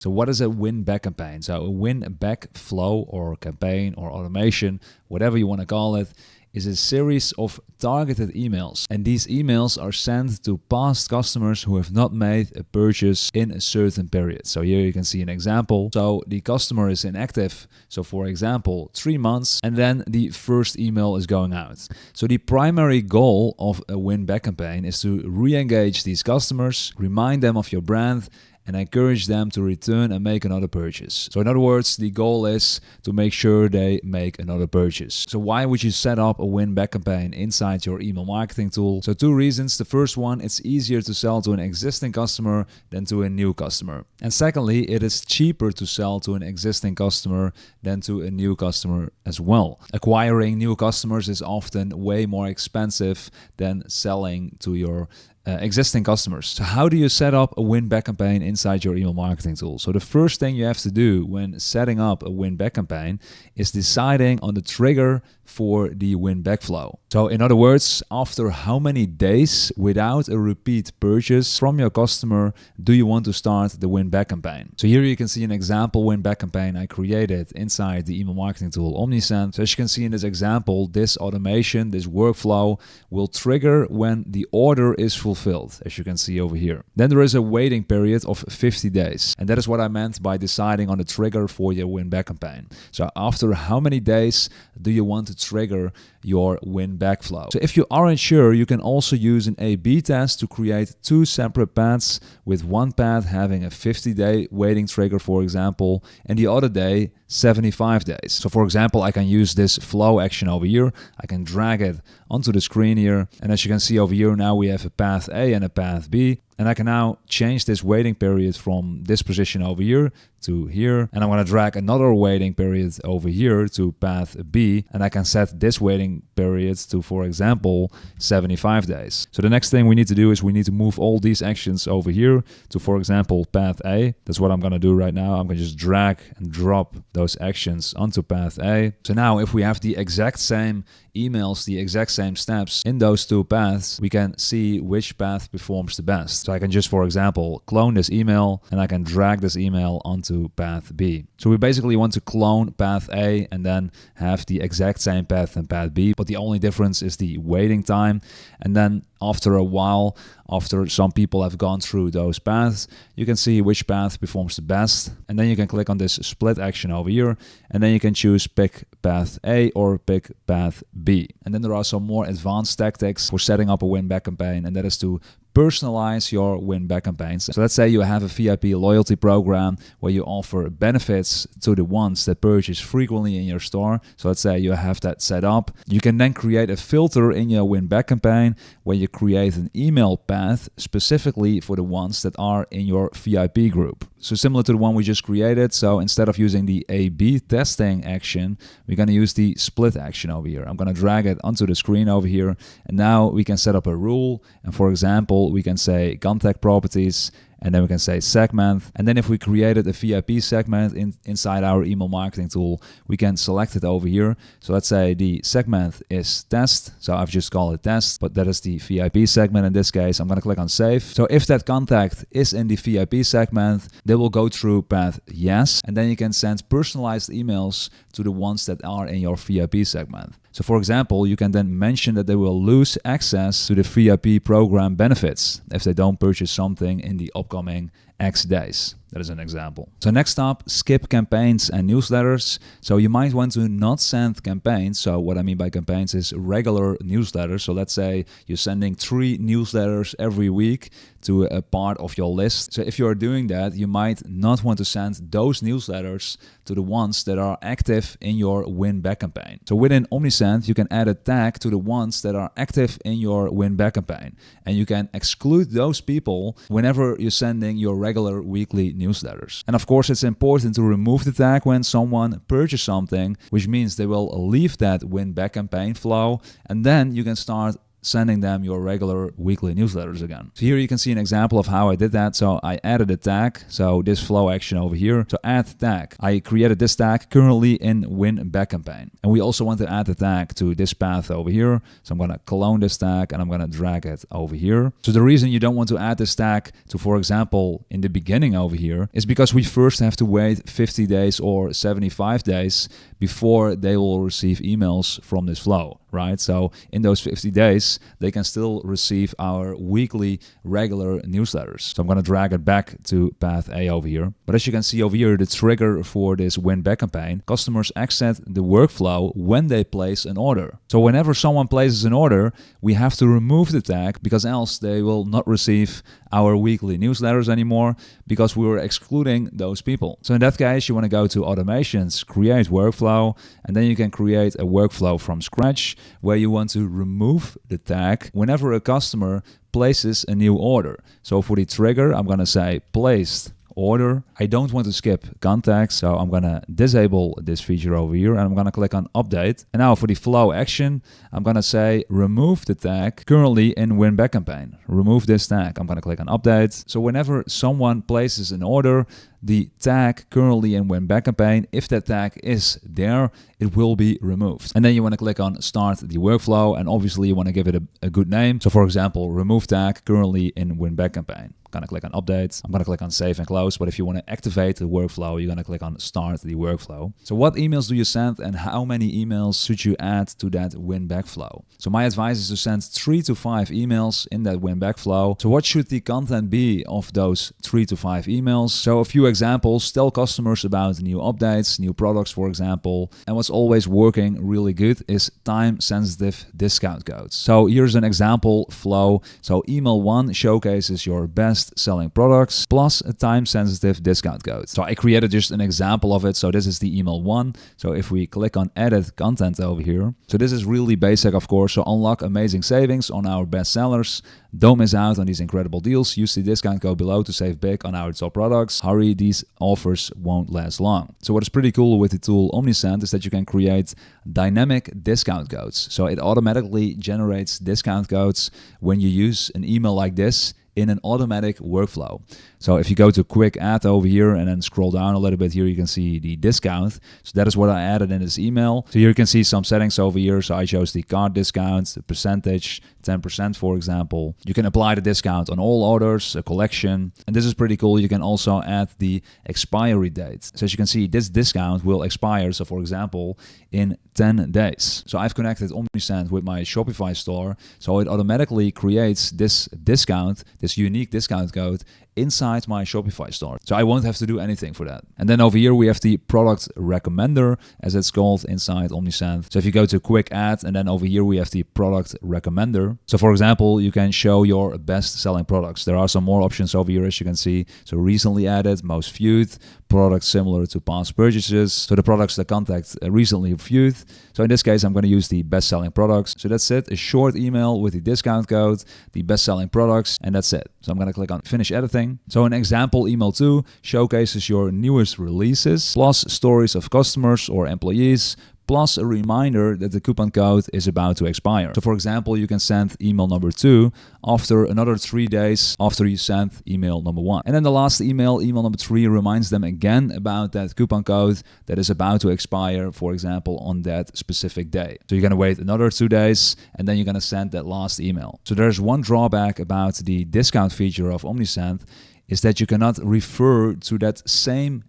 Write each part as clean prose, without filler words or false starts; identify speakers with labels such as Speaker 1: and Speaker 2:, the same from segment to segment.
Speaker 1: So what is a win-back campaign? So a win-back flow or campaign or automation, whatever you want to call it, is a series of targeted emails. And these emails are sent to past customers who have not made a purchase in a certain period. So here you can see an example. So the customer is inactive, so for example, 3 months, and then the first email is going out. So the primary goal of a win-back campaign is to re-engage these customers, remind them of your brand, and encourage them to return and make another purchase. So in other words, the goal is to make sure they make another purchase. So why would you set up a win-back campaign inside your email marketing tool? So 2 reasons. The first one, it's easier to sell to an existing customer than to a new customer. And secondly, it is cheaper to sell to an existing customer than to a new customer as well. Acquiring new customers is often way more expensive than selling to your existing customers. So how do you set up a win-back campaign inside your email marketing tool? So the first thing you have to do when setting up a win-back campaign is deciding on the trigger for the win-back flow. So in other words, after how many days without a repeat purchase from your customer do you want to start the win-back campaign? So here you can see an example win-back campaign I created inside the email marketing tool Omnisend. So as you can see in this example, this automation, this workflow will trigger when the order is fulfilled, as you can see over here. Then there is a waiting period of 50 days. And that is what I meant by deciding on the trigger for your win-back campaign. So after how many days do you want to trigger your win-back flow? So if you aren't sure, you can also use an A/B test to create 2 separate paths, with one path having a 50-day waiting trigger, for example, and the other day 75 days. So for example, I can use this flow action over here. I can drag it onto the screen here. And as you can see over here, now we have a path A and a path B. And I can now change this waiting period from this position over here to here. And I'm going to drag another waiting period over here to path B. And I can set this waiting period to, for example, 75 days. So the next thing we need to do is we need to move all these actions over here to, for example, path A. That's what I'm going to do right now. I'm going to just drag and drop those actions onto path A. So now if we have the exact same emails, the exact same steps in those 2 paths, we can see which path performs the best. So I can just, for example, clone this email and I can drag this email onto path B. So we basically want to clone path A and then have the exact same path in path B, but the only difference is the waiting time. And then after a while, after some people have gone through those paths, you can see which path performs the best. And then you can click on this split action over here, and then you can choose pick path A or pick path B. And then there are some more advanced tactics for setting up a win-back campaign, and that is to personalize your win-back campaigns. So let's say you have a VIP loyalty program where you offer benefits to the ones that purchase frequently in your store. So let's say you have that set up. You can then create a filter in your win-back campaign where you create an email path specifically for the ones that are in your VIP group. So similar to the one we just created. So instead of using the A/B testing action, we're going to use the split action over here. I'm going to drag it onto the screen over here. And now we can set up a rule. And for example, we can say contact properties, and then we can say segment. And then if we created a VIP segment inside our email marketing tool, we can select it over here. So let's say the segment is test. So I've just called it test, but that is the VIP segment in this case. I'm going to click on save. So if that contact is in the VIP segment, they will go through path yes. And then you can send personalized emails to the ones that are in your VIP segment. So for example, you can then mention that they will lose access to the VIP program benefits if they don't purchase something in the upcoming X days. That is an example. So next up, skip campaigns and newsletters. So you might want to not send campaigns. So what I mean by campaigns is regular newsletters. So let's say you're sending 3 newsletters every week to a part of your list. So if you're doing that, you might not want to send those newsletters to the ones that are active in your win-back campaign. So within Omnisend, you can add a tag to the ones that are active in your win-back campaign. And you can exclude those people whenever you're sending your regular weekly newsletters. And of course, it's important to remove the tag when someone purchases something, which means they will leave that win-back campaign flow, and then you can start sending them your regular weekly newsletters again. So here you can see an example of how I did that. So I added a tag, so this flow action over here. So add tag. I created this tag currently in win back campaign. And we also want to add the tag to this path over here. So I'm going to clone this tag and I'm going to drag it over here. So the reason you don't want to add this tag to, for example, in the beginning over here is because we first have to wait 50 days or 75 days before they will receive emails from this flow, right? So in those 50 days, they can still receive our weekly regular newsletters. So I'm going to drag it back to path A over here. But as you can see over here, the trigger for this win back campaign, customers exit the workflow when they place an order. So whenever someone places an order, we have to remove the tag because else they will not receive our weekly newsletters anymore because we were excluding those people. So in that case, you want to go to automations, create workflow, and then you can create a workflow from scratch where you want to remove the tag whenever a customer places a new order. So for the trigger, I'm going to say placed order. I don't want to skip context, so I'm going to disable this feature over here and I'm going to click on update. And now for the flow action, I'm going to say remove the tag currently in win back campaign. Remove this tag. I'm going to click on update. So whenever someone places an order, the tag currently in win back campaign, if that tag is there, it will be removed. And then you want to click on start the workflow, and obviously you want to give it a good name. So for example, remove tag currently in win back campaign. I'm going to click on update. I'm going to click on save and close. But if you want to activate the workflow, you're going to click on start the workflow. So what emails do you send and how many emails should you add to that win back flow? So my advice is to send 3 to 5 emails in that win back flow. So what should the content be of those 3 to 5 emails? So a few examples: tell customers about new updates, new products, for example. And what's always working really good is time-sensitive discount codes. So here's an example flow. So email 1 showcases your best selling products plus a time-sensitive discount code. So I created just an example of it. So this is the email 1. So if we click on edit content over here, so this is really basic, of course. So unlock amazing savings on our best sellers. Don't miss out on these incredible deals. Use the discount code below to save big on our top products. Hurry, these offers won't last long. So what is pretty cool with the tool Omnisend is that you can create dynamic discount codes. So it automatically generates discount codes when you use an email like this in an automatic workflow. So if you go to quick add over here and then scroll down a little bit here, you can see the discount. So that is what I added in this email. So here you can see some settings over here. So I chose the card discount, the percentage, 10% for example. You can apply the discount on all orders, a collection. And this is pretty cool. You can also add the expiry date. So as you can see, this discount will expire. So for example, in 10 days. So I've connected Omnisend with my Shopify store. So it automatically creates this discount, this unique discount code inside my Shopify store. So I won't have to do anything for that. And then over here we have the product recommender, as it's called inside Omnisend. So if you go to quick add, and then over here we have the product recommender. So for example, you can show your best selling products. There are some more options over here, as you can see. So recently added, most viewed, products similar to past purchases. So the products that contact recently viewed. So in this case, I'm going to use the best selling products. So that's it, a short email with the discount code, the best selling products, and that's it. So I'm going to click on finish editing. So an example email 2 showcases your newest releases, plus stories of customers or employees, plus a reminder that the coupon code is about to expire. So for example, you can send email number 2 after another 3 days after you send email number 1. And then the last email, email number 3, reminds them again about that coupon code that is about to expire, for example, on that specific day. So you're going to wait another 2 days and then you're going to send that last email. So there's one drawback about the discount feature of Omnisend, is that you cannot refer to that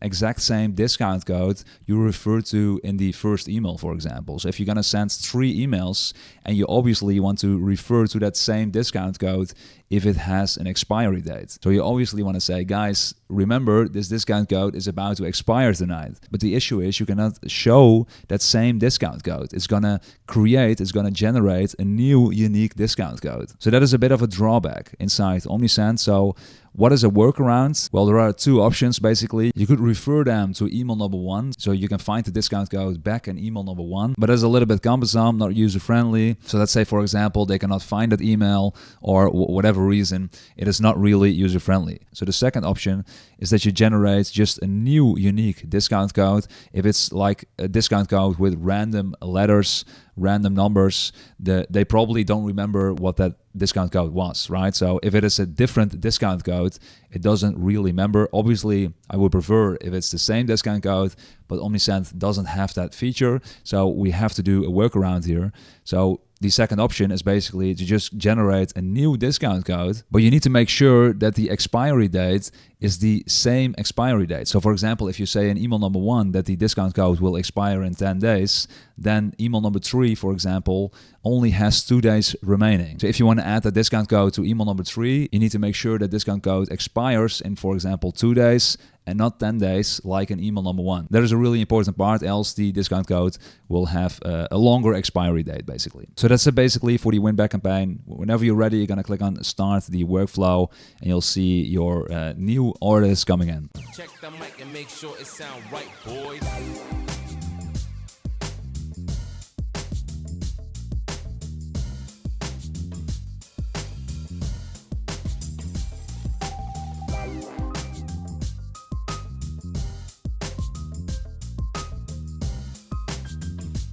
Speaker 1: exact same discount code you refer to in the first email, for example. So if you're gonna send 3 emails and you obviously want to refer to that same discount code if it has an expiry date. So you obviously want to say, guys, remember this discount code is about to expire tonight. But the issue is you cannot show that same discount code. It's gonna generate a new unique discount code. So that is a bit of a drawback inside Omnisend. So what is a workaround? Well, there are 2 options basically. You could refer them to email number 1. So you can find the discount code back in email number 1, but that's a little bit cumbersome, not user friendly. So let's say, for example, they cannot find that email or whatever whatever reason, it is not really user-friendly. So the second option is that you generate just a new unique discount code. If it's like a discount code with random letters, random numbers, they probably don't remember what that discount code was, right? So if it is a different discount code, it doesn't really remember. Obviously, I would prefer if it's the same discount code, but Omnisend doesn't have that feature. So we have to do a workaround here. So the second option is basically to just generate a new discount code, but you need to make sure that the expiry date is the same expiry date. So for example, if you say in email number 1 that the discount code will expire in 10 days, then email number 3, for example, only has 2 days remaining. So if you want to add a discount code to email number 3, you need to make sure that discount code expires in, for example, 2 days and not 10 days like in email number 1. That is a really important part, else the discount code will have a longer expiry date, basically. So that's it basically for the win-back campaign. Whenever you're ready, you're going to click on Start the Workflow, and you'll see your new orders coming in.
Speaker 2: Check the mic and make sure it sound right, boys.